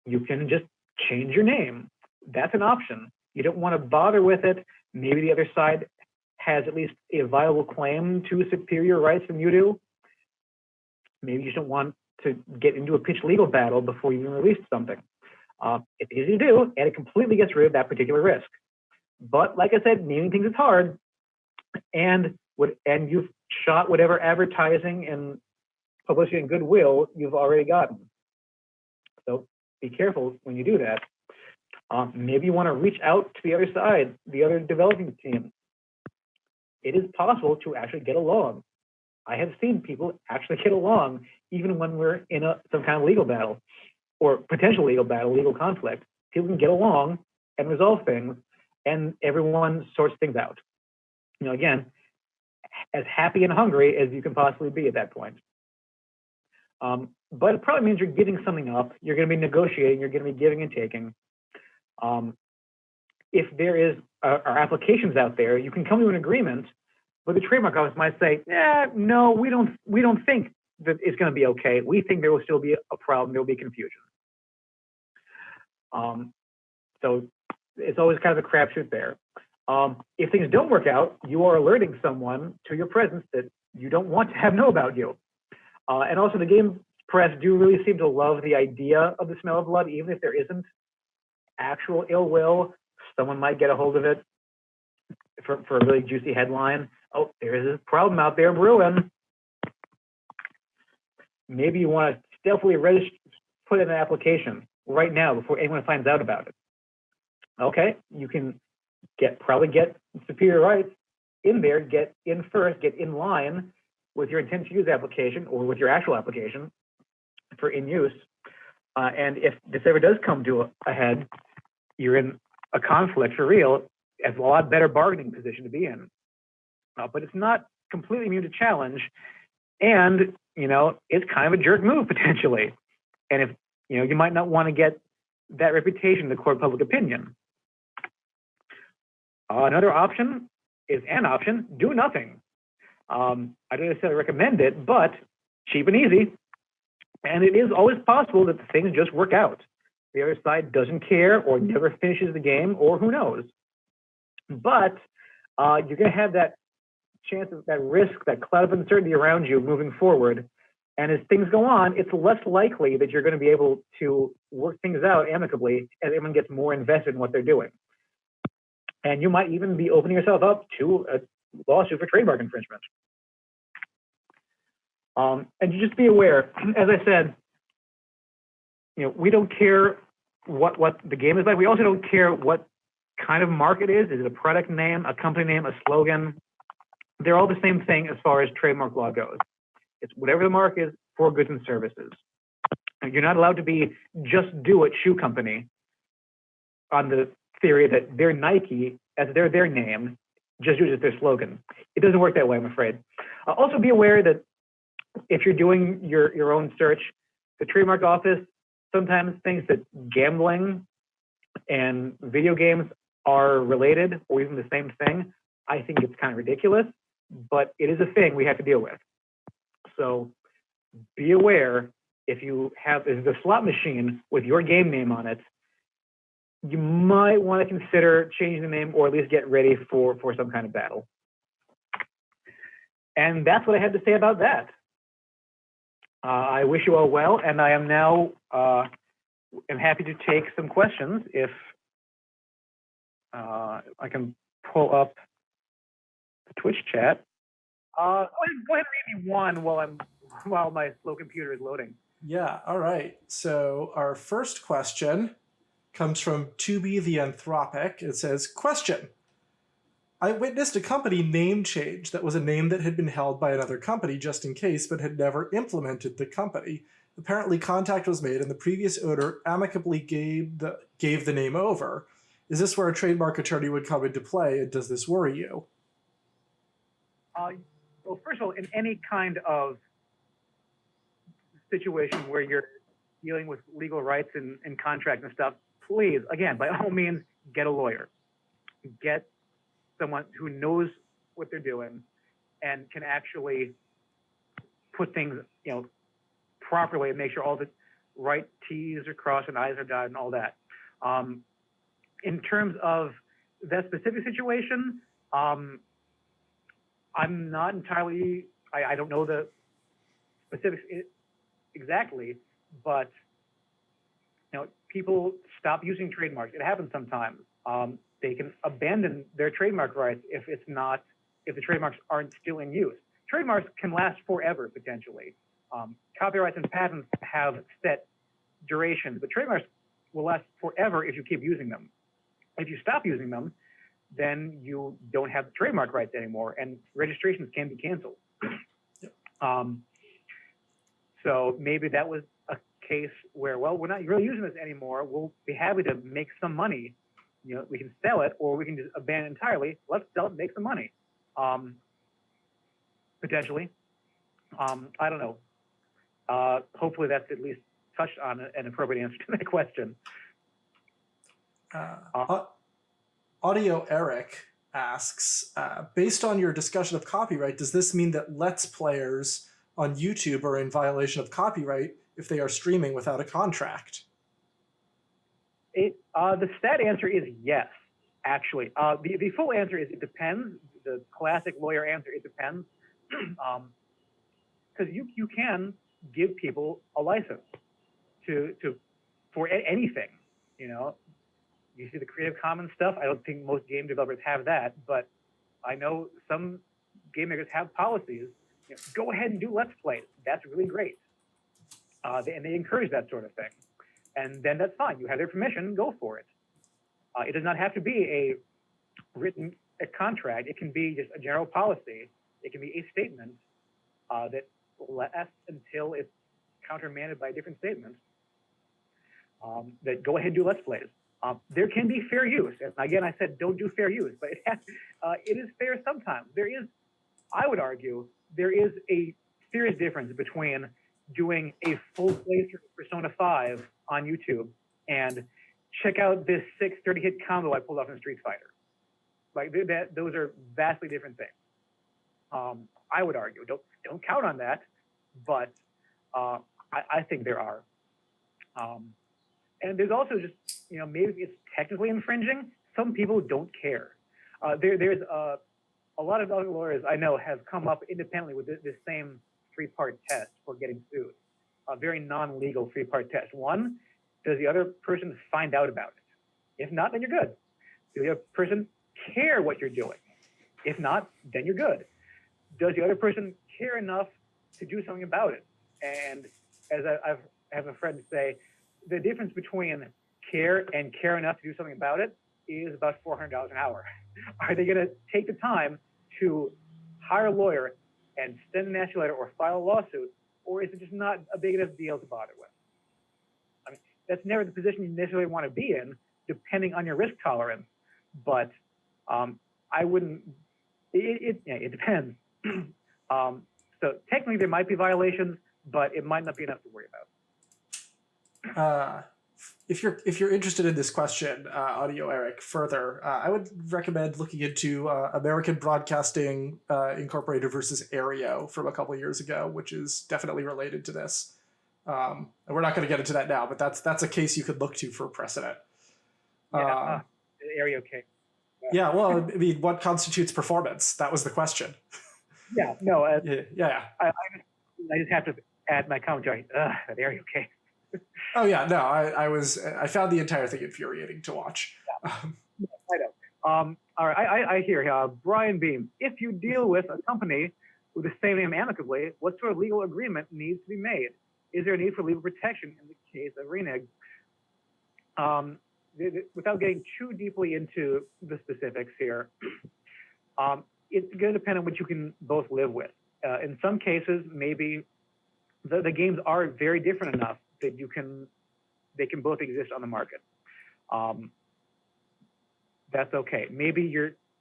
You can just change your name. That's an option. You don't want to bother with it. Maybe the other side has at least a viable claim to superior rights than you do. Maybe you just don't want to get into a pitch legal battle before you even release something. It's easy to do, and it completely gets rid of that particular risk. But like I said, naming things is hard, and you've shot whatever advertising and publicity and goodwill you've already gotten. So be careful when you do that. Maybe you want to reach out to the other side, the other developing team. It is possible to actually get along. I have seen people actually get along even when we're in some kind of legal battle or potential legal battle, legal conflict. People can get along and resolve things, and everyone sorts things out. Again, as happy and hungry as you can possibly be at that point. But it probably means you're giving something up. You're going to be negotiating. You're going to be giving and taking. If there are applications out there, you can come to an agreement, but the trademark office might say, no, we don't think that it's going to be okay. We think there will still be a problem. There will be confusion. So it's always kind of a crapshoot there. If things don't work out, you are alerting someone to your presence that you don't want to have know about you. And also the game press do really seem to love the idea of the smell of blood, even if there isn't actual ill will. Someone might get a hold of it for a really juicy headline. Oh, there's this problem out there brewing. Maybe you want to stealthily put in an application right now before anyone finds out about it. Okay, you can probably get superior rights in there, get in first, get in line with your intent to use application or with your actual application for in use. And if this ever does come to a head, you're in a conflict for real, a lot better bargaining position to be in. But it's not completely immune to challenge. And, it's kind of a jerk move potentially. And if, you might not want to get that reputation in the court of public opinion. Another option is do nothing. I don't necessarily recommend it, but cheap and easy. And it is always possible that the things just work out. The other side doesn't care or never finishes the game, or who knows. But you're going to have that chance, that risk, that cloud of uncertainty around you moving forward. And as things go on, it's less likely that you're going to be able to work things out amicably as everyone gets more invested in what they're doing. And you might even be opening yourself up to a lawsuit for trademark infringement. And you just be aware, as I said, we don't care what the game is like. We also don't care what kind of mark it is. Is it a product name, a company name, a slogan? They're all the same thing as far as trademark law goes. It's whatever the mark is for goods and services. You're not allowed to be just do it shoe company on the theory that they're Nike, as they're their name, just use it as their slogan. It doesn't work that way, I'm afraid. Also be aware that if you're doing your own search, the trademark office sometimes thinks that gambling and video games are related or even the same thing. I think it's kind of ridiculous, but it is a thing we have to deal with. So be aware if the slot machine with your game name on it, you might want to consider changing the name or at least get ready for some kind of battle. And that's what I had to say about that. I wish you all well, and I am now am happy to take some questions if I can pull up the Twitch chat. Go ahead and read me one while my slow computer is loading. Yeah, all right. So our first question comes from To Be the Anthropic. It says, question. I witnessed a company name change that was a name that had been held by another company just in case, but had never implemented the company. Apparently contact was made and the previous owner amicably gave the name over. Is this where a trademark attorney would come into play, and does this worry you? Well, first of all, in any kind of situation where you're dealing with legal rights and contracts and stuff, please, again, by all means, get a lawyer. Get someone who knows what they're doing and can actually put things, properly and make sure all the right T's are crossed and I's are dotted and all that. In terms of that specific situation, I'm not entirely, I don't know the specifics exactly, but people stop using trademarks. It happens sometimes. They can abandon their trademark rights if the trademarks aren't still in use. Trademarks can last forever potentially. Copyrights and patents have set durations, but trademarks will last forever if you keep using them. If you stop using them, then you don't have the trademark rights anymore, and registrations can be canceled. So maybe that was a case where, well, we're not really using this anymore. We'll be happy to make some money. We can sell it, or we can just abandon it entirely. Let's sell it and make some money. Potentially. I don't know. Hopefully that's at least touched on an appropriate answer to that question. Audio Eric asks, based on your discussion of copyright, does this mean that Let's Players on YouTube are in violation of copyright if they are streaming without a contract? The stat answer is yes, actually. The full answer is it depends. The classic lawyer answer, it depends. Because you can give people a license for anything, You see the Creative Commons stuff. I don't think most game developers have that, but I know some game makers have policies. Go ahead and do Let's Plays. That's really great. And they encourage that sort of thing. And then that's fine. You have their permission, go for it. It does not have to be a written contract. It can be just a general policy. It can be a statement that lasts until it's countermanded by a different statement. That go ahead and do Let's Plays. There can be fair use. And again, I said don't do fair use, but it is fair sometimes. I would argue, there is a serious difference between doing a full playthrough of Persona 5 on YouTube and check out this 30-hit combo I pulled off in Street Fighter. Those are vastly different things. I would argue, don't count on that, but I think there are. And there's also just, maybe it's technically infringing. Some people don't care. There's a lot of other lawyers I know have come up independently with this same three-part test for getting sued. A very non-legal three-part test. One, does the other person find out about it? If not, then you're good. Does the other person care what you're doing? If not, then you're good. Does the other person care enough to do something about it? And as I have a friend say, the difference between care and care enough to do something about it is about $400 an hour. Are they going to take the time to hire a lawyer and send a nasty letter or file a lawsuit, or is it just not a big enough deal to bother with? I mean, that's never the position you necessarily want to be in, depending on your risk tolerance. But I wouldn't. It depends. So technically, there might be violations, but it might not be enough to worry about. If you're interested in this question, Audio Eric, further, I would recommend looking into American Broadcasting Incorporated versus Aereo from a couple of years ago, which is definitely related to this. And we're not going to get into that now, but that's a case you could look to for precedent. Aereo case. Yeah, well, I mean, what constitutes performance? That was the question. Yeah, no. Yeah. I just have to add my commentary. That Aereo case. Oh yeah, no, I found the entire thing infuriating to watch. Yeah. I know. All right, I hear Brian Beam. If you deal with a company with the same name amicably, what sort of legal agreement needs to be made? Is there a need for legal protection in the case of renege? Without getting too deeply into the specifics here, it's going to depend on what you can both live with. In some cases, maybe the games are very different enough that they can both exist on the market. That's okay. Maybe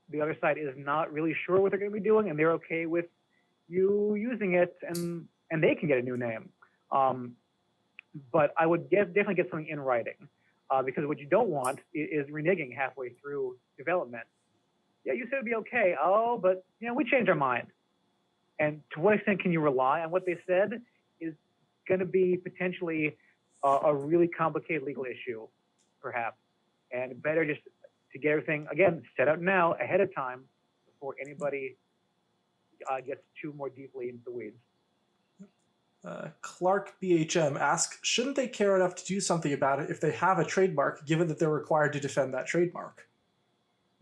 the other side is not really sure what they're going to be doing, and they're okay with you using it, and they can get a new name. But I would definitely get something in writing, because what you don't want is reneging halfway through development. Yeah, you said it'd be okay. Oh, but we changed our mind, And to what extent can you rely on what they said is going to be potentially a really complicated legal issue, perhaps. And better just to get everything, again, set out now ahead of time before anybody gets too more deeply into the weeds. Clark BHM asks, shouldn't they care enough to do something about it if they have a trademark, given that they're required to defend that trademark?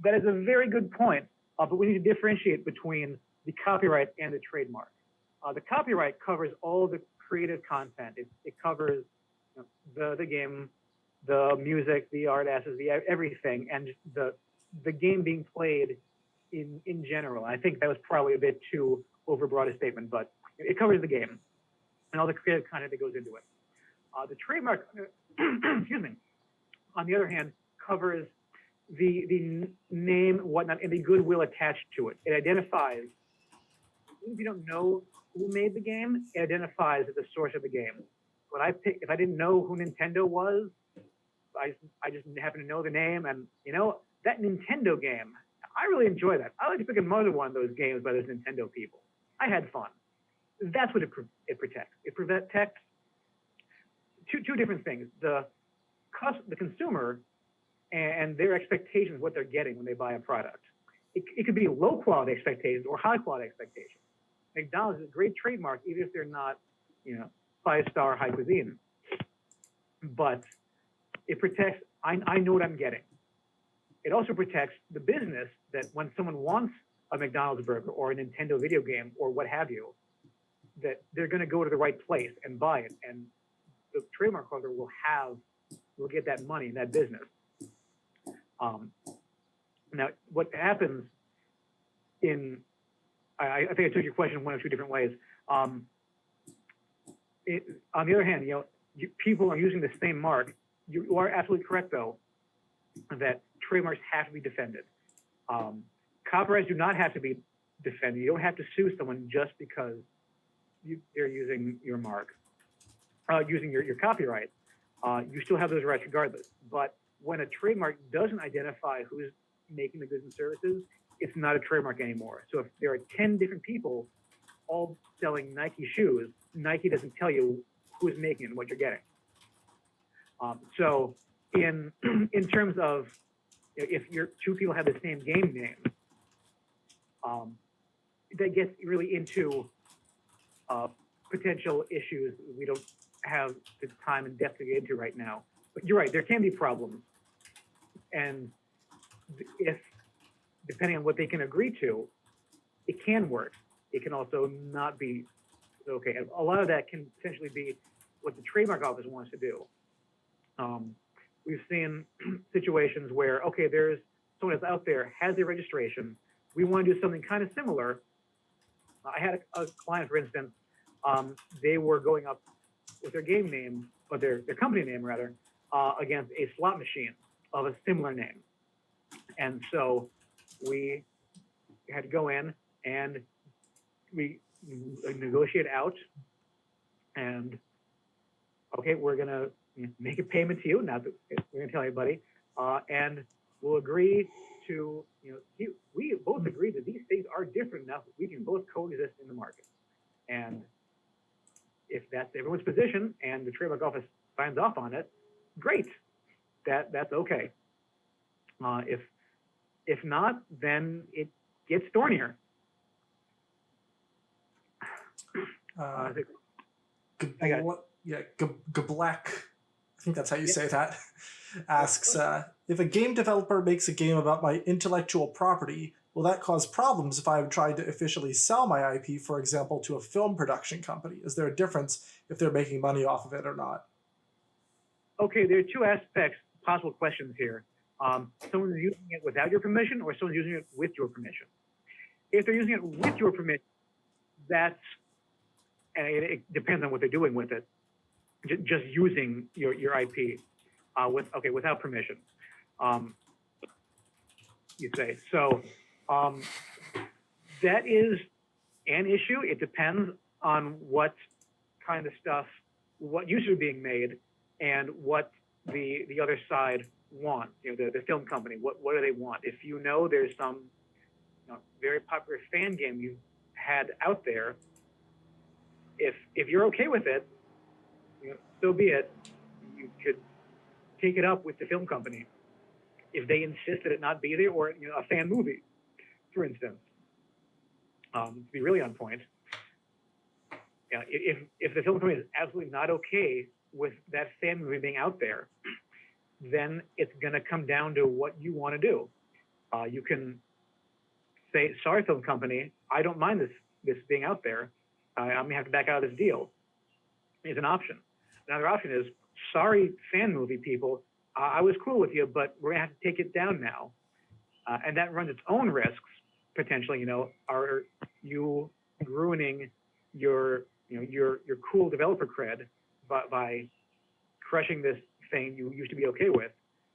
That is a very good point, but we need to differentiate between the copyright and the trademark. The copyright covers all the creative content. It covers the game, the music, the art assets, everything, and the game being played in general. I think that was probably a bit too overbroad a statement, but it covers the game and all the creative content that goes into it. The trademark, excuse me, on the other hand, covers the name, whatnot, and the goodwill attached to it. It identifies, even if you don't know who made the game, it identifies the source of the game. If I didn't know who Nintendo was, I just happen to know the name, and that Nintendo game, I really enjoy that. I like to pick another one of those games by those Nintendo people. I had fun. That's what it protects. It protects two different things: the consumer and their expectations, what they're getting when they buy a product. It could be low quality expectations or high quality expectations. McDonald's is a great trademark, even if they're not, 5-star high cuisine. But it protects, I know what I'm getting. It also protects the business that when someone wants a McDonald's burger or a Nintendo video game or what have you, that they're going to go to the right place and buy it. And the trademark holder will get that money in that business. Now, what happens I think I took your question one or two different ways. On the other hand, people are using the same mark. You are absolutely correct, though, that trademarks have to be defended. Copyrights do not have to be defended. You don't have to sue someone just because they're using your mark, using your copyright. You still have those rights regardless. But when a trademark doesn't identify who's making the goods and services, it's not a trademark anymore. So if there are 10 different people all selling Nike shoes, Nike doesn't tell you who's making it and what you're getting. So in terms of if two people have the same game name, that gets really into potential issues we don't have the time and depth to get into right now. But you're right, there can be problems. And if, depending on what they can agree to, it can work. It can also not be okay. And a lot of that can potentially be what the trademark office wants to do. We've seen situations where, okay, there's someone that's out there, has their registration. We want to do something kind of similar. I had a client, for instance, they were going up with their game name, or their company name rather, against a slot machine of a similar name. And so we had to go in and we negotiate out and, okay, we're going to make a payment to you, not that we're going to tell anybody, and we'll agree to, we both agree that these things are different enough that we can both coexist in the market. And if that's everyone's position and the trademark office signs off on it, great, that's okay. If not, then it gets thornier. Gablek, I think that's how you say that, asks, if a game developer makes a game about my intellectual property, will that cause problems if I have tried to officially sell my IP, for example, to a film production company? Is there a difference if they're making money off of it or not? Okay, there are two aspects, possible questions here. Someone's using it without your permission or someone's using it with your permission. If they're using it with your permission, and it depends on what they're doing with it, just using your IP without permission, you say. So that is an issue. It depends on what kind of stuff, what use are being made, and what the other side want, the film company, what do they want? If there's some very popular fan game you had out there, if you're okay with it, so be it. You could take it up with the film company if they insist that it not be there, or a fan movie, for instance. To be really on point, if the film company is absolutely not okay with that fan movie being out there, then it's going to come down to what you want to do. You can say, sorry, film company, I don't mind this being out there. I'm going to have to back out of this deal. Is an option. Another option is, sorry, fan movie people, I was cool with you, but we're going to have to take it down now. And that runs its own risks, potentially. Are you ruining your cool developer cred by crushing this thing you used to be okay with?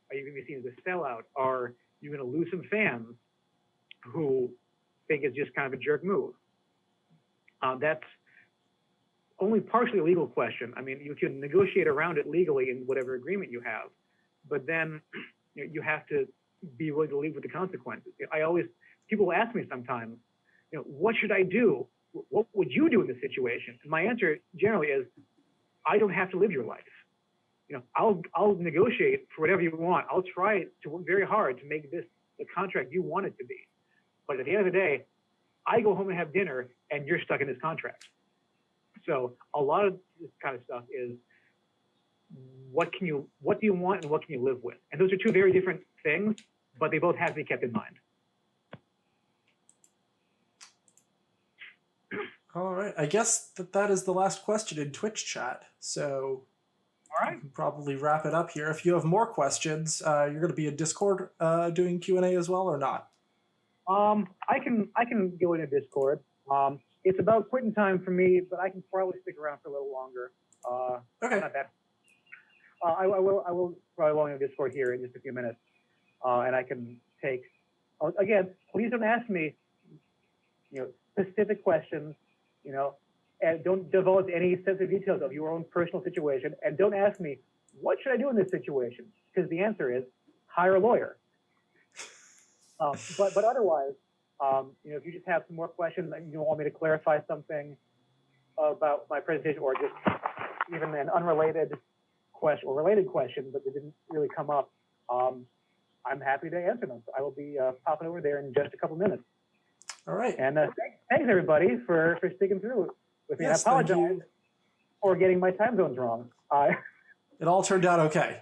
Are you going to be seen as a sellout? Are you going to lose some fans who think it's just kind of a jerk move? That's only partially a legal question. I mean, you can negotiate around it legally in whatever agreement you have, but then you have to be willing to live with the consequences. People ask me sometimes, what should I do? What would you do in this situation? And my answer generally is, I don't have to live your life. I'll negotiate for whatever you want. I'll try to work very hard to make this the contract you want it to be. But at the end of the day, I go home and have dinner, and you're stuck in this contract. So a lot of this kind of stuff is, what do you want and what can you live with? And those are two very different things, but they both have to be kept in mind. All right. I guess that is the last question in Twitch chat. So all right, we can probably wrap it up here. If you have more questions, you're going to be in Discord doing Q&A as well, or not? I can go into Discord. It's about quitting time for me, but I can probably stick around for a little longer. Okay. Not that. I will probably log into Discord here in just a few minutes, and I can take. Again, please don't ask me, specific questions, and don't divulge any sensitive details of your own personal situation, and don't ask me, what should I do in this situation? Because the answer is, hire a lawyer. But otherwise, if you just have some more questions, you want me to clarify something about my presentation, or just even an unrelated question or related question, but that didn't really come up, I'm happy to answer them. So I will be popping over there in just a couple minutes. All right. And thanks everybody for sticking through with me. Yes, I apologize for getting my time zones wrong. It all turned out okay.